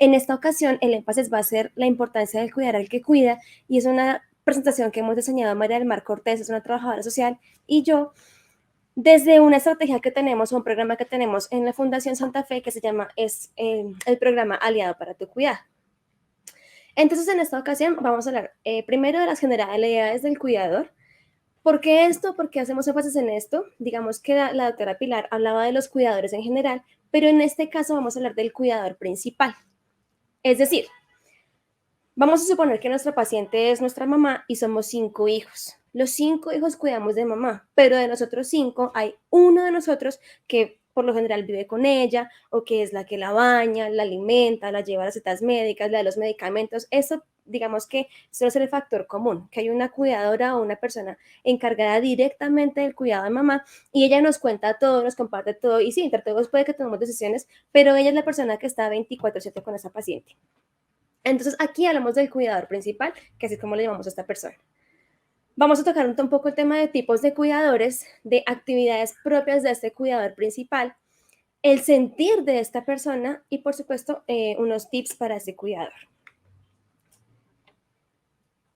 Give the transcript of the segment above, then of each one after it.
En esta ocasión, el énfasis va a ser la importancia del cuidar al que cuida, y es una presentación que hemos diseñado María del Mar Cortés, es una trabajadora social, y yo, desde una estrategia que tenemos, un programa que tenemos en la Fundación Santa Fe, que se llama, el programa Aliado para tu Cuidado. Entonces, en esta ocasión vamos a hablar primero de las generalidades del cuidador. ¿Por qué esto? ¿Por qué hacemos énfasis en esto? Digamos que la doctora Pilar hablaba de los cuidadores en general, pero en este caso vamos a hablar del cuidador principal. Es decir, vamos a suponer que nuestra paciente es nuestra mamá y somos 5 hijos. Los 5 hijos cuidamos de mamá, pero de nosotros 5 hay uno de nosotros que por lo general vive con ella, o que es la que la baña, la alimenta, la lleva a las citas médicas, la de los medicamentos. Eso, digamos que suele ser el factor común, que hay una cuidadora o una persona encargada directamente del cuidado de mamá, y ella nos cuenta todo, nos comparte todo, y sí, entre todos puede que tomemos decisiones, pero ella es la persona que está 24/7 con esa paciente. Entonces, aquí hablamos del cuidador principal, que así es como le llamamos a esta persona. Vamos a tocar un poco el tema de tipos de cuidadores, de actividades propias de este cuidador principal, el sentir de esta persona y, por supuesto, unos tips para este cuidador.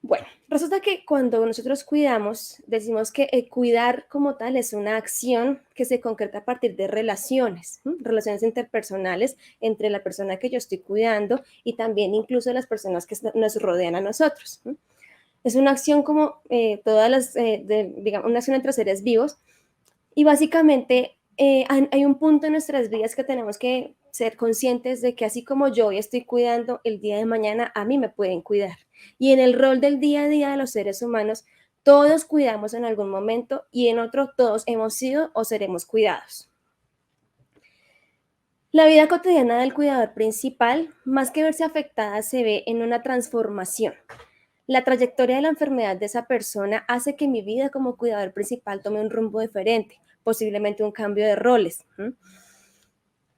Bueno, resulta que cuando nosotros cuidamos, decimos que el cuidar como tal es una acción que se concreta a partir de relaciones, relaciones interpersonales entre la persona que yo estoy cuidando y también incluso las personas que nos rodean a nosotros. Es una acción como todas las, digamos, una acción entre seres vivos, y básicamente hay un punto en nuestras vidas que tenemos que ser conscientes de que así como yo hoy estoy cuidando, el día de mañana a mí me pueden cuidar. Y en el rol del día a día de los seres humanos, todos cuidamos en algún momento y en otro todos hemos sido o seremos cuidados. La vida cotidiana del cuidador principal, más que verse afectada, se ve en una transformación. La trayectoria de la enfermedad de esa persona hace que mi vida como cuidador principal tome un rumbo diferente, posiblemente un cambio de roles.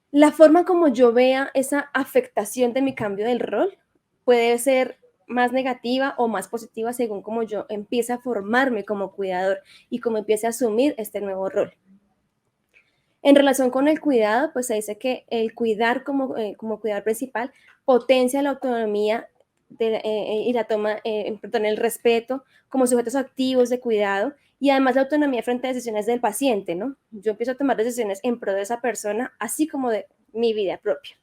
La forma como yo vea esa afectación de mi cambio del rol puede ser más negativa o más positiva según como yo empiece a formarme como cuidador y como empiece a asumir este nuevo rol. En relación con el cuidado, pues se dice que el cuidar como cuidador principal potencia la autonomía y la toma, perdón, el respeto como sujetos activos de cuidado, y además la autonomía frente a decisiones del paciente, ¿no? Yo empiezo a tomar decisiones en pro de esa persona, así como de mi vida propia.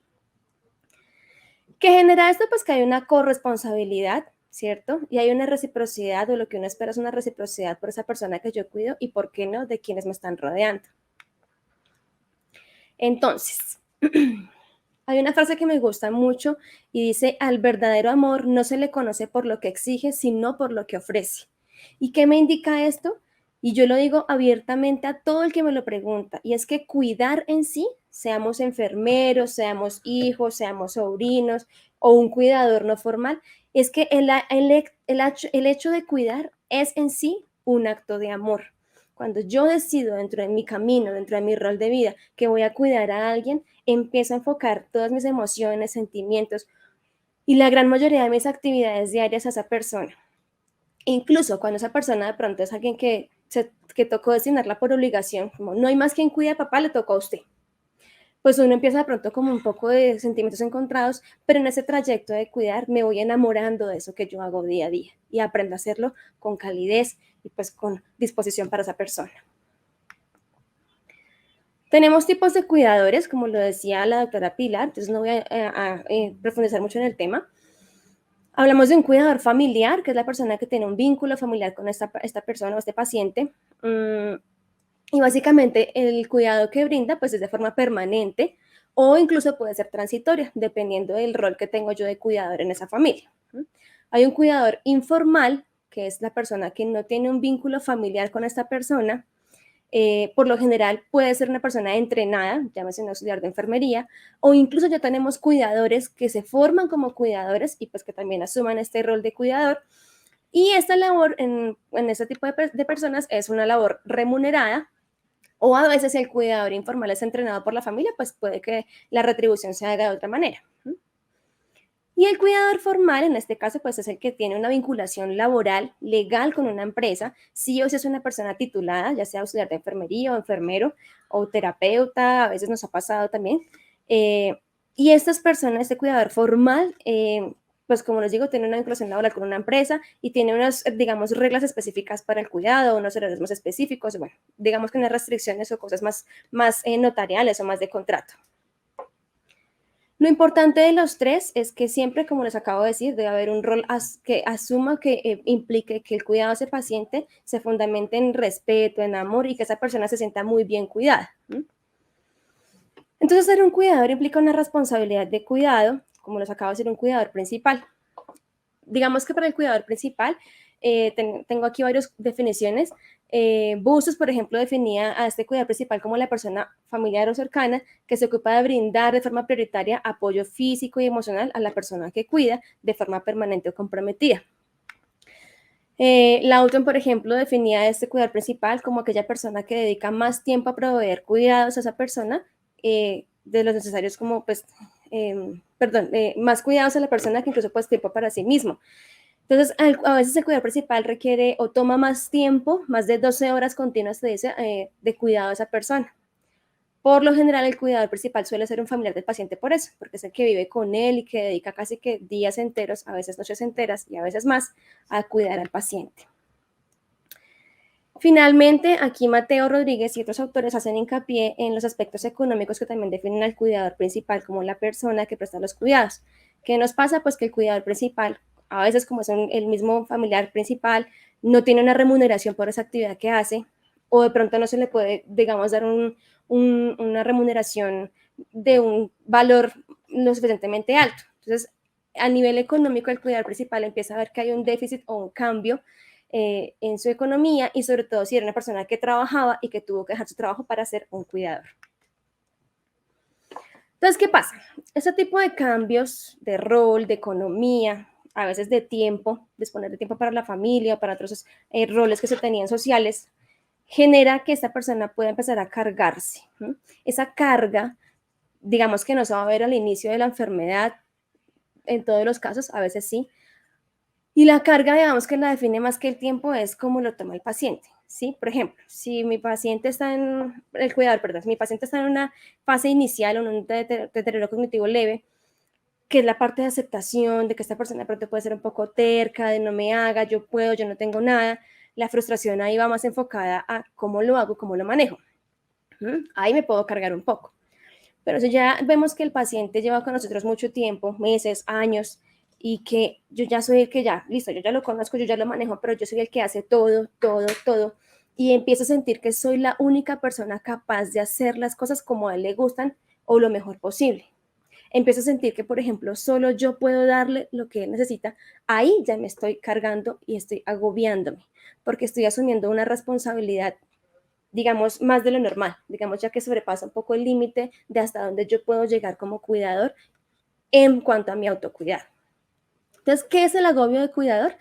¿Qué genera esto? Pues que hay una corresponsabilidad, ¿cierto? Y hay una reciprocidad, o lo que uno espera es una reciprocidad por esa persona que yo cuido y, ¿por qué no?, de quienes me están rodeando. Entonces, hay una frase que me gusta mucho y dice: al verdadero amor no se le conoce por lo que exige, sino por lo que ofrece. ¿Y qué me indica esto? Y yo lo digo abiertamente a todo el que me lo pregunta, y es que cuidar en sí, seamos enfermeros, seamos hijos, seamos sobrinos o un cuidador no formal, es que el hecho de cuidar es en sí un acto de amor. Cuando yo decido dentro de mi camino, dentro de mi rol de vida, que voy a cuidar a alguien, empiezo a enfocar todas mis emociones, sentimientos y la gran mayoría de mis actividades diarias a esa persona. Incluso cuando esa persona de pronto es alguien que tocó designarla por obligación, como no hay más quien cuide a papá, le tocó a usted. Pues uno empieza de pronto como un poco de sentimientos encontrados, pero en ese trayecto de cuidar me voy enamorando de eso que yo hago día a día y aprendo a hacerlo con calidez y pues con disposición para esa persona. Tenemos tipos de cuidadores, como lo decía la doctora Pilar, entonces no voy a profundizar mucho en el tema. Hablamos de un cuidador familiar, que es la persona que tiene un vínculo familiar con esta persona o este paciente. Y básicamente el cuidado que brinda pues es de forma permanente o incluso puede ser transitoria, dependiendo del rol que tengo yo de cuidador en esa familia. Hay un cuidador informal, que es la persona que no tiene un vínculo familiar con esta persona. Por lo general puede ser una persona entrenada, llámese un auxiliar de enfermería, o incluso ya tenemos cuidadores que se forman como cuidadores y pues que también asuman este rol de cuidador. Y esta labor en este tipo de personas es una labor remunerada, o a veces si el cuidador informal es entrenado por la familia, pues puede que la retribución se haga de otra manera. Y el cuidador formal, en este caso, pues es el que tiene una vinculación laboral, legal con una empresa, sí o sí es una persona titulada, ya sea auxiliar de enfermería o enfermero o terapeuta, a veces nos ha pasado también, Y estas personas, este cuidador formal, pues como les digo, tiene una vinculación laboral con una empresa y tiene unas, digamos, reglas específicas para el cuidado, unos horarios más específicos, bueno, digamos que unas restricciones o cosas más notariales o más de contrato. Lo importante de los tres es que siempre, como les acabo de decir, debe haber un rol que asuma, que implique que el cuidado de ese paciente se fundamente en respeto, en amor y que esa persona se sienta muy bien cuidada. Entonces, ser un cuidador implica una responsabilidad de cuidado, como les acabo de decir, un cuidador principal. Digamos que para el cuidador principal, tengo aquí varias definiciones. Bustos, por ejemplo, definía a este cuidador principal como la persona familiar o cercana que se ocupa de brindar de forma prioritaria apoyo físico y emocional a la persona que cuida de forma permanente o comprometida. Lawton, por ejemplo, definía a este cuidador principal como aquella persona que dedica más tiempo a proveer cuidados a esa persona de los necesarios como, pues, más cuidados a la persona que incluso pues tiempo para sí mismo. Entonces, a veces el cuidador principal requiere o toma más tiempo, más de 12 horas continuas, se dice, de cuidado a esa persona. Por lo general, el cuidador principal suele ser un familiar del paciente por eso, porque es el que vive con él y que dedica casi que días enteros, a veces noches enteras y a veces más, a cuidar al paciente. Finalmente, aquí Mateo Rodríguez y otros autores hacen hincapié en los aspectos económicos que también definen al cuidador principal como la persona que presta los cuidados. ¿Qué nos pasa? Pues que el cuidador principal, a veces como es el mismo familiar principal, no tiene una remuneración por esa actividad que hace, o de pronto no se le puede, digamos, dar una remuneración de un valor lo suficientemente alto. Entonces, a nivel económico, el cuidador principal empieza a ver que hay un déficit o un cambio en su economía y sobre todo si era una persona que trabajaba y que tuvo que dejar su trabajo para ser un cuidador. Entonces, ¿qué pasa? Este tipo de cambios de rol, de economía, a veces de tiempo, disponer de tiempo para la familia, para otros roles que se tenían sociales, genera que esta persona pueda empezar a cargarse. ¿Sí? Esa carga, digamos que no se va a ver al inicio de la enfermedad, en todos los casos, a veces sí, y la carga, digamos que la define más que el tiempo, es cómo lo toma el paciente, ¿sí? Por ejemplo, si mi paciente está en, el cuidador, perdón, si mi paciente está en una fase inicial o en un deterioro cognitivo leve, que es la parte de aceptación, de que esta persona de pronto puede ser un poco terca, de no me haga, yo puedo, yo no tengo nada, la frustración ahí va más enfocada a cómo lo hago, cómo lo manejo. Ahí me puedo cargar un poco. Pero si ya vemos que el paciente lleva con nosotros mucho tiempo, meses, años, y que yo ya soy el que ya, listo, yo ya lo conozco, yo ya lo manejo, pero yo soy el que hace todo, todo, todo, y empiezo a sentir que soy la única persona capaz de hacer las cosas como a él le gustan o lo mejor posible. Empiezo a sentir que, por ejemplo, solo yo puedo darle lo que él necesita. Ahí ya me estoy cargando y estoy agobiándome, porque estoy asumiendo una responsabilidad, digamos, más de lo normal, digamos, ya que sobrepasa un poco el límite de hasta dónde yo puedo llegar como cuidador en cuanto a mi autocuidado. Entonces, ¿qué es el agobio de cuidador?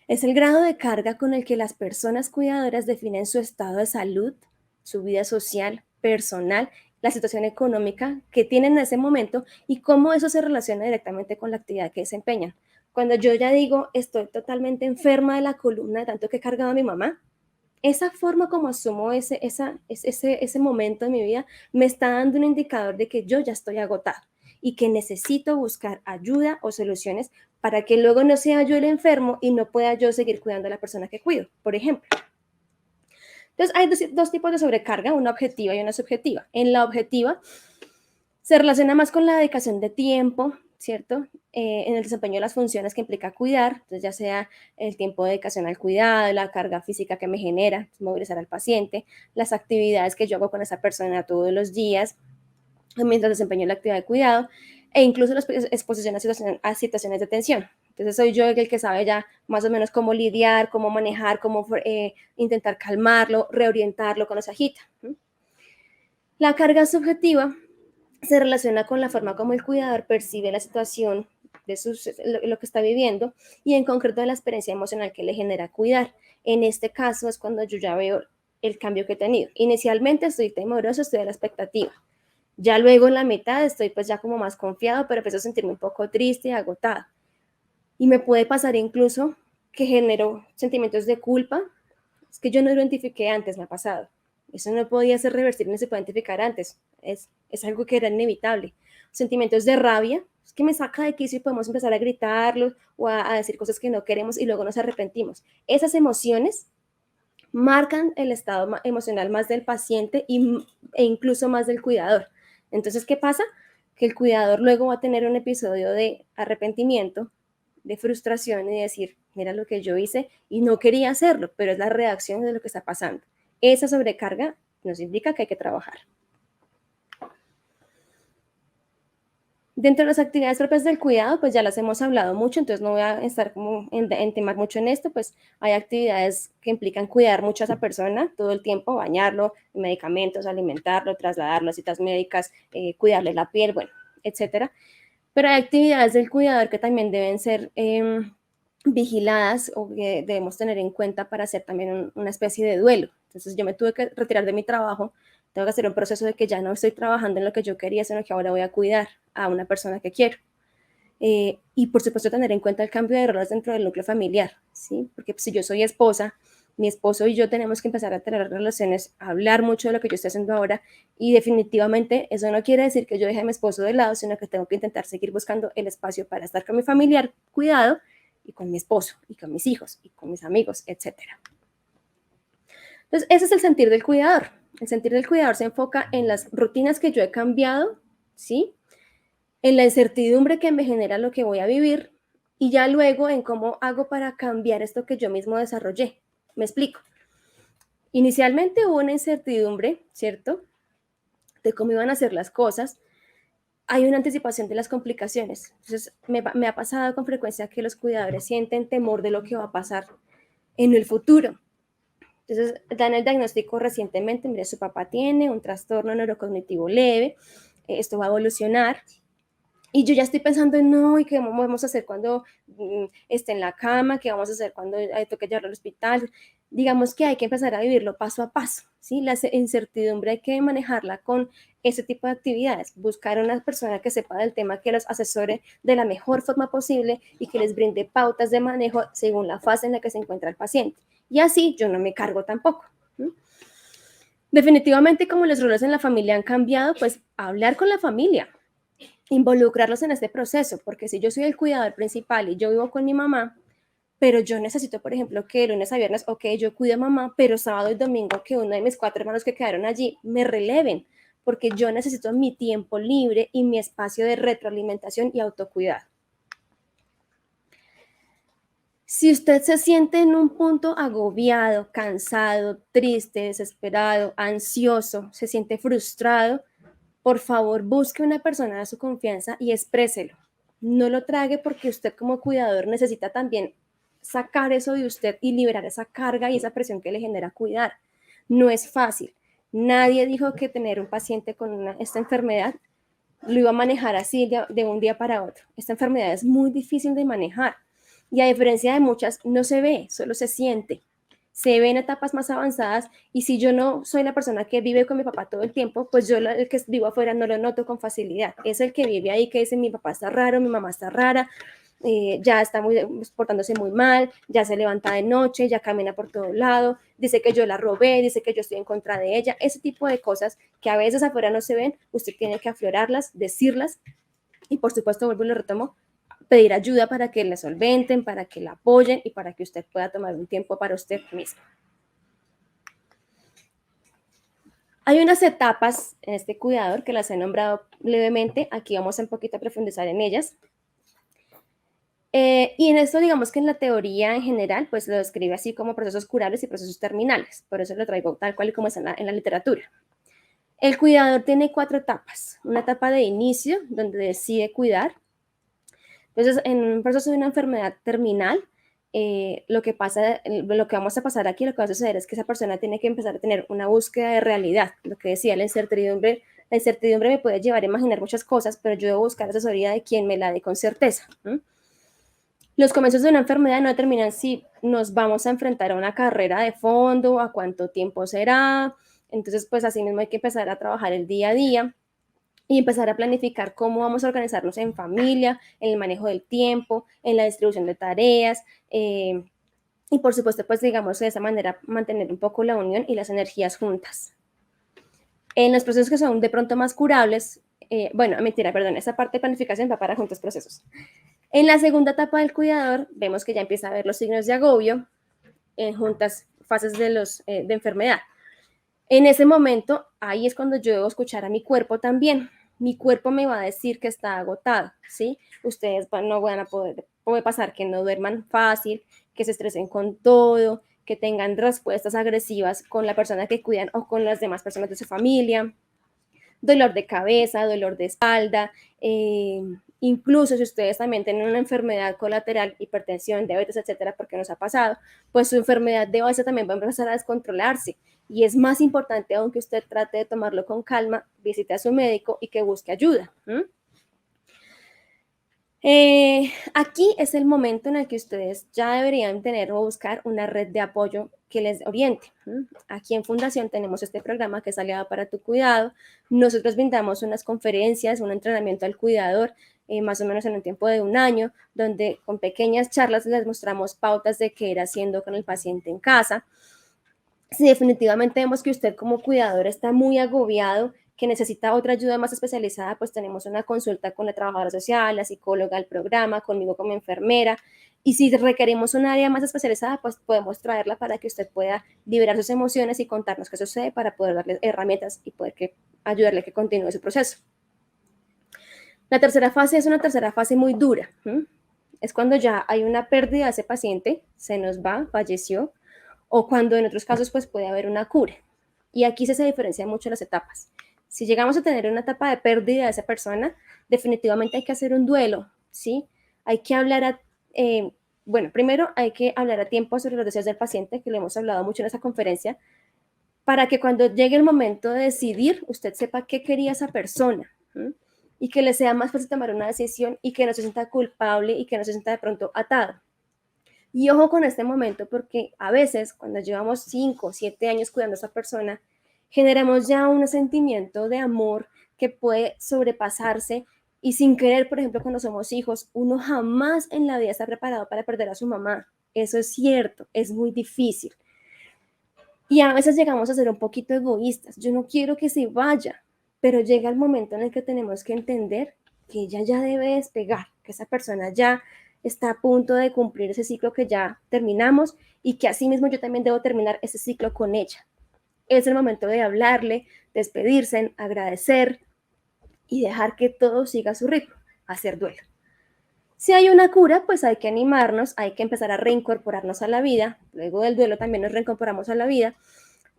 Es el grado de carga con el que las personas cuidadoras definen su estado de salud, su vida social, personal, la situación económica que tienen en ese momento y cómo eso se relaciona directamente con la actividad que desempeñan. Cuando yo ya digo, estoy totalmente enferma de la columna de tanto que he cargado a mi mamá, esa forma como asumo ese momento de mi vida me está dando un indicador de que yo ya estoy agotado y que necesito buscar ayuda o soluciones para que luego no sea yo el enfermo y no pueda yo seguir cuidando a la persona que cuido, por ejemplo. Entonces, hay dos tipos de sobrecarga, una objetiva y una subjetiva. En la objetiva se relaciona más con la dedicación de tiempo, ¿cierto? En el desempeño de las funciones que implica cuidar, entonces ya sea el tiempo de dedicación al cuidado, la carga física que me genera, movilizar al paciente, las actividades que yo hago con esa persona todos los días, mientras desempeño la actividad de cuidado, e incluso la exposición a situaciones de tensión. Entonces soy yo el que sabe ya más o menos cómo lidiar, cómo manejar, cómo intentar calmarlo, reorientarlo cuando se agita. La carga subjetiva se relaciona con la forma como el cuidador percibe la situación de lo que está viviendo y en concreto de la experiencia emocional que le genera cuidar. En este caso es cuando yo ya veo el cambio que he tenido. Inicialmente estoy temeroso, estoy a la expectativa. Ya luego en la mitad estoy pues ya como más confiado, pero empiezo a sentirme un poco triste y agotado. Y me puede pasar incluso que genero sentimientos de culpa. Es que yo no lo identifiqué antes, me ha pasado. Eso no podía ser reversible, no se puede identificar antes. Es algo que era inevitable. sentimientos de rabia, es que me saca de quicio y podemos empezar a gritarlo o a decir cosas que no queremos y luego nos arrepentimos. Esas emociones marcan el estado emocional más del paciente e incluso más del cuidador. Entonces, ¿qué pasa? Que el cuidador luego va a tener un episodio de arrepentimiento, de frustración y de decir, mira lo que yo hice y no quería hacerlo, pero es la reacción de lo que está pasando. Esa sobrecarga nos indica que hay que trabajar. Dentro de las actividades propias del cuidado, pues ya las hemos hablado mucho, entonces no voy a estar como en temar mucho en esto, pues hay actividades que implican cuidar mucho a esa persona todo el tiempo, bañarlo, medicamentos, alimentarlo, trasladarlo a citas médicas, cuidarle la piel, bueno, etcétera. Pero hay actividades del cuidador que también deben ser vigiladas o que debemos tener en cuenta para hacer también una especie de duelo. Entonces yo me tuve que retirar de mi trabajo, tengo que hacer un proceso de que ya no estoy trabajando en lo que yo quería, sino que ahora voy a cuidar a una persona que quiero. Y por supuesto tener en cuenta el cambio de roles dentro del núcleo familiar, ¿sí? Porque si yo soy esposa, mi esposo y yo tenemos que empezar a tener relaciones, a hablar mucho de lo que yo estoy haciendo ahora y definitivamente eso no quiere decir que yo deje a mi esposo de lado, sino que tengo que intentar seguir buscando el espacio para estar con mi familiar, cuidado, y con mi esposo, y con mis hijos, y con mis amigos, etc. Entonces, ese es el sentir del cuidador. El sentir del cuidador se enfoca en las rutinas que yo he cambiado, ¿sí? En la incertidumbre que me genera lo que voy a vivir y ya luego en cómo hago para cambiar esto que yo mismo desarrollé. Me explico. Inicialmente hubo una incertidumbre, ¿cierto? De cómo iban a ser las cosas. Hay una anticipación de las complicaciones. Entonces, me ha pasado con frecuencia que los cuidadores sienten temor de lo que va a pasar en el futuro. Entonces, dan el diagnóstico recientemente, mire, su papá tiene un trastorno neurocognitivo leve, esto va a evolucionar, y yo ya estoy pensando en no, ¿y qué vamos a hacer cuando esté en la cama? ¿Qué vamos a hacer cuando toque llevarlo al hospital? Digamos que hay que empezar a vivirlo paso a paso, ¿sí? La incertidumbre hay que manejarla con ese tipo de actividades, buscar a una persona que sepa del tema, que los asesore de la mejor forma posible y que les brinde pautas de manejo según la fase en la que se encuentra el paciente. Y así yo no me cargo tampoco. Definitivamente, como los roles en la familia han cambiado, pues hablar con la familia, involucrarlos en este proceso, porque si yo soy el cuidador principal y yo vivo con mi mamá, pero yo necesito, por ejemplo, que de lunes a viernes, ok, yo cuido a mamá, pero sábado y domingo que uno de mis 4 hermanos que quedaron allí me releven, porque yo necesito mi tiempo libre y mi espacio de retroalimentación y autocuidado. Si usted se siente en un punto agobiado, cansado, triste, desesperado, ansioso, se siente frustrado, por favor busque una persona de su confianza y expréselo. No lo trague porque usted como cuidador necesita también sacar eso de usted y liberar esa carga y esa presión que le genera cuidar. No es fácil. Nadie dijo que tener un paciente con esta enfermedad lo iba a manejar así de un día para otro. Esta enfermedad es muy difícil de manejar y a diferencia de muchas, no se ve, solo se siente. Se ve en etapas más avanzadas y si yo no soy la persona que vive con mi papá todo el tiempo, pues yo el que vivo afuera no lo noto con facilidad. Es el que vive ahí que dice mi papá está raro, mi mamá está rara, ya está portándose muy mal, ya se levanta de noche, ya camina por todo lado, dice que yo la robé, dice que yo estoy en contra de ella, ese tipo de cosas que a veces afuera no se ven, usted tiene que aflorarlas, decirlas y por supuesto, vuelvo y lo retomo, pedir ayuda para que la solventen, para que la apoyen y para que usted pueda tomar un tiempo para usted mismo. Hay unas etapas en este cuidador que las he nombrado levemente, aquí vamos a un poquito a profundizar en ellas. Y en esto, digamos que en la teoría en general, pues lo describe así como procesos curables y procesos terminales, por eso lo traigo tal cual y como está en la literatura. El cuidador tiene 4 etapas, una etapa de inicio, donde decide cuidar. Entonces, en un proceso de una enfermedad terminal, lo que vamos a pasar aquí, lo que va a suceder es que esa persona tiene que empezar a tener una búsqueda de realidad, lo que decía, la incertidumbre me puede llevar a imaginar muchas cosas, pero yo debo buscar asesoría de quien me la dé con certeza. Los comienzos de una enfermedad no determinan si nos vamos a enfrentar a una carrera de fondo, a cuánto tiempo será. Entonces, pues así mismo hay que empezar a trabajar el día a día y empezar a planificar cómo vamos a organizarnos en familia, en el manejo del tiempo, en la distribución de tareas. Y por supuesto, pues digamos de esa manera mantener un poco la unión y las energías juntas. En los procesos que son de pronto más curables, bueno, mentira, perdón, esa parte de planificación va para juntos procesos. En la segunda etapa del cuidador, vemos que ya empieza a ver los signos de agobio en juntas fases de enfermedad. En ese momento, ahí es cuando yo debo escuchar a mi cuerpo también. Mi cuerpo me va a decir que está agotado, ¿sí? Ustedes no van a puede pasar que no duerman fácil, que se estresen con todo, que tengan respuestas agresivas con la persona que cuidan o con las demás personas de su familia, dolor de cabeza, dolor de espalda, incluso si ustedes también tienen una enfermedad colateral, hipertensión, diabetes, etcétera, porque nos ha pasado, pues su enfermedad de base también va a empezar a descontrolarse. Y es más importante, aunque usted trate de tomarlo con calma, visite a su médico y que busque ayuda. Aquí es el momento en el que ustedes ya deberían tener o buscar una red de apoyo que les oriente. Aquí en Fundación tenemos este programa que es Aliado para tu Cuidado. Nosotros brindamos unas conferencias, un entrenamiento al cuidador, más o menos en un tiempo de 1 año, donde con pequeñas charlas les mostramos pautas de qué ir haciendo con el paciente en casa. Si definitivamente vemos que usted como cuidador está muy agobiado, que necesita otra ayuda más especializada, pues tenemos una consulta con la trabajadora social, la psicóloga del programa, conmigo como enfermera. Y si requerimos un área más especializada, pues podemos traerla para que usted pueda liberar sus emociones y contarnos qué sucede para poder darle herramientas y poder ayudarle a que continúe su proceso. La tercera fase es una tercera fase muy dura. Es cuando ya hay una pérdida de ese paciente, se nos va, falleció, o cuando en otros casos pues puede haber una cura. Y aquí se diferencian mucho las etapas. Si llegamos a tener una etapa de pérdida de esa persona, definitivamente hay que hacer un duelo, ¿sí? Hay que hablar bueno, primero hay que hablar a tiempo sobre los deseos del paciente, que lo hemos hablado mucho en esa conferencia, para que cuando llegue el momento de decidir, usted sepa qué quería esa persona, ¿sí? Y que le sea más fácil tomar una decisión y que no se sienta culpable y que no se sienta de pronto atado. Y ojo con este momento, porque a veces cuando llevamos 5 o 7 años cuidando a esa persona, generamos ya un sentimiento de amor que puede sobrepasarse y sin querer, por ejemplo, cuando somos hijos, uno jamás en la vida está preparado para perder a su mamá. Eso es cierto, es muy difícil. Y a veces llegamos a ser un poquito egoístas. Yo no quiero que se vaya, pero llega el momento en el que tenemos que entender que ella ya debe despegar, que esa persona ya está a punto de cumplir ese ciclo que ya terminamos y que asimismo yo también debo terminar ese ciclo con ella. Es el momento de hablarle, despedirse, agradecer y dejar que todo siga a su ritmo, hacer duelo. Si hay una cura, pues hay que animarnos, hay que empezar a reincorporarnos a la vida. Luego del duelo también nos reincorporamos a la vida.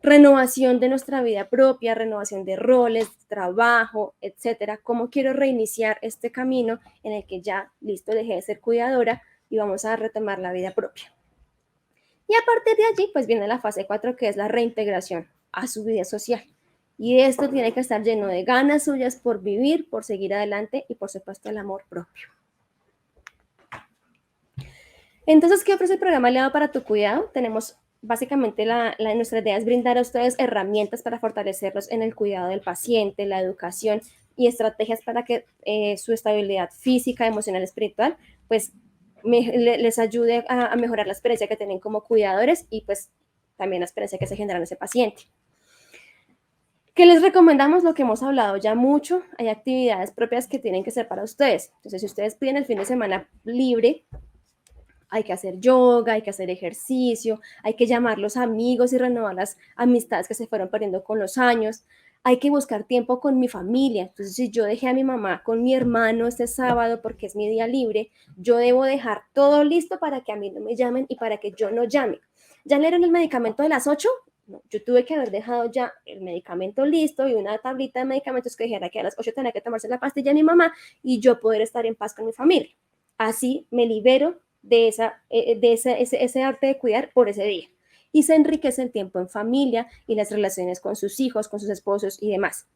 Renovación de nuestra vida propia, renovación de roles, trabajo, etcétera. ¿Cómo quiero reiniciar este camino en el que ya, listo, dejé de ser cuidadora y vamos a retomar la vida propia? Y a partir de allí, pues viene la fase 4, que es la reintegración a su vida social. Y esto tiene que estar lleno de ganas suyas por vivir, por seguir adelante y por supuesto el amor propio. Entonces, ¿qué ofrece el programa Aliado para tu Cuidado? Tenemos básicamente nuestra idea es brindar a ustedes herramientas para fortalecerlos en el cuidado del paciente, la educación y estrategias para que su estabilidad física, emocional, espiritual, pues les ayude a mejorar la experiencia que tienen como cuidadores y pues también la experiencia que se genera en ese paciente. ¿Qué les recomendamos? Lo que hemos hablado ya mucho. Hay actividades propias que tienen que ser para ustedes. Entonces, si ustedes piden el fin de semana libre, hay que hacer yoga, hay que hacer ejercicio, hay que llamar a los amigos y renovar las amistades que se fueron perdiendo con los años. Hay que buscar tiempo con mi familia. Entonces, si yo dejé a mi mamá con mi hermano este sábado porque es mi día libre, yo debo dejar todo listo para que a mí no me llamen y para que yo no llame. ¿Ya leyeron el medicamento de las 8? No, yo tuve que haber dejado ya el medicamento listo y una tablita de medicamentos que dijera que a las 8 tenía que tomarse la pastilla de mi mamá y yo poder estar en paz con mi familia. Así me libero de ese arte de cuidar por ese día. Y se enriquece el tiempo en familia y las relaciones con sus hijos, con sus esposos y demás.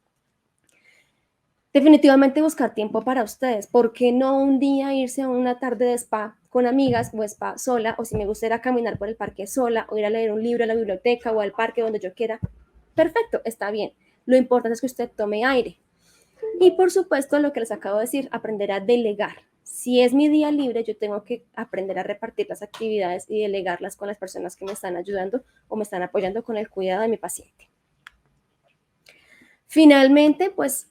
Definitivamente buscar tiempo para ustedes. ¿Por qué no un día irse a una tarde de spa con amigas o spa sola? O si me gusta ir a caminar por el parque sola o ir a leer un libro a la biblioteca o al parque donde yo quiera. Perfecto, está bien. Lo importante es que usted tome aire. Y por supuesto, lo que les acabo de decir, aprender a delegar. Si es mi día libre, yo tengo que aprender a repartir las actividades y delegarlas con las personas que me están ayudando o me están apoyando con el cuidado de mi paciente. Finalmente, pues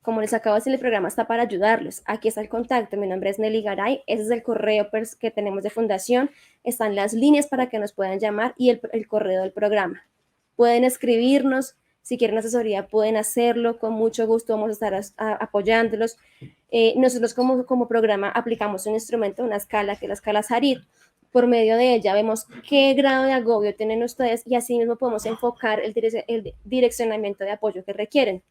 Como les acabo de decir, el programa está para ayudarlos. Aquí está el contacto. Mi nombre es Nelly Garay. Ese es el correo que tenemos de fundación. Están las líneas para que nos puedan llamar y el correo del programa. Pueden escribirnos. Si quieren asesoría, pueden hacerlo. Con mucho gusto vamos a estar apoyándolos. Nosotros como programa aplicamos un instrumento, una escala, que es la escala Sarit. Por medio de ella vemos qué grado de agobio tienen ustedes y así mismo podemos enfocar el direccionamiento de apoyo que requieren.